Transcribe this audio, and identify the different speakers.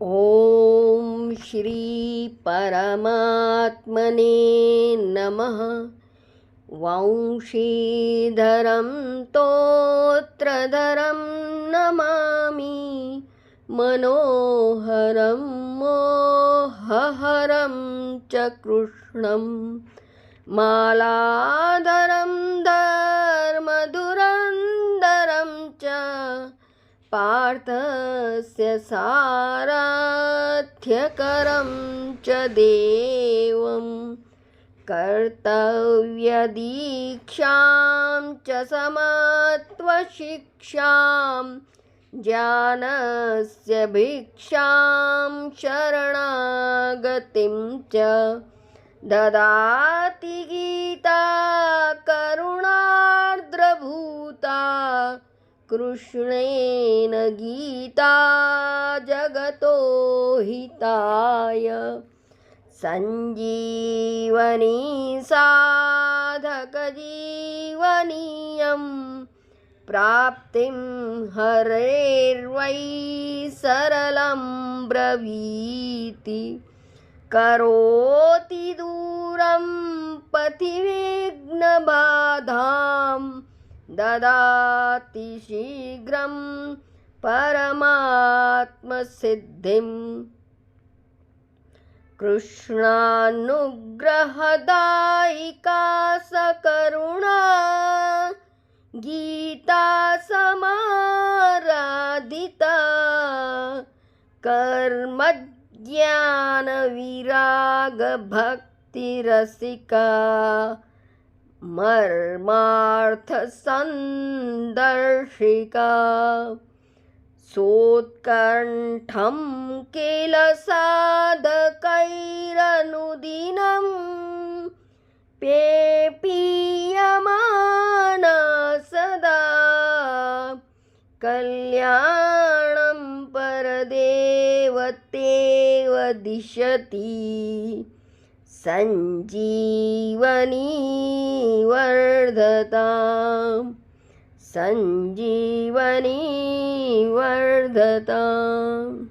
Speaker 1: ॐ श्री परमात्मने नमः। वंशीधरं तोत्रधरं नमामि, मनोहरं मोहहरं च कृष्णं, मालाधरं धर्मधुरन्धरं च पार्थस्य सारथ्यकरं च देवं, कर्तव्यदीक्षां च समत्वशिक्षां, ज्ञानस्य भिक्षां शरणागतिं च ददाति गीता करुणार्द्रभूता, कृष्णेन गीता जगतो हिताय। संजीवनी साधकजीवनीयं, प्राप्तिं हरेर्वै सरलं ब्रवीति, करोति दूरं पथिविघ्नबाधां, ददाति शीघ्रं परमात्मसिद्धिं। कृष्णानुग्रहदायिका सकरुणा, गीता समाराधिता, कर्मज्ञानविरागभक्तिरसिका, मर्मार्थसन्दर्शिका। सोत्कण्ठं किल साधकैरनुदिनं, पेपीयमाना सदा, कल्याणं परदेवतेव दिशति, संजीवनी वर्धताम्, संजीवनी वर्धताम्।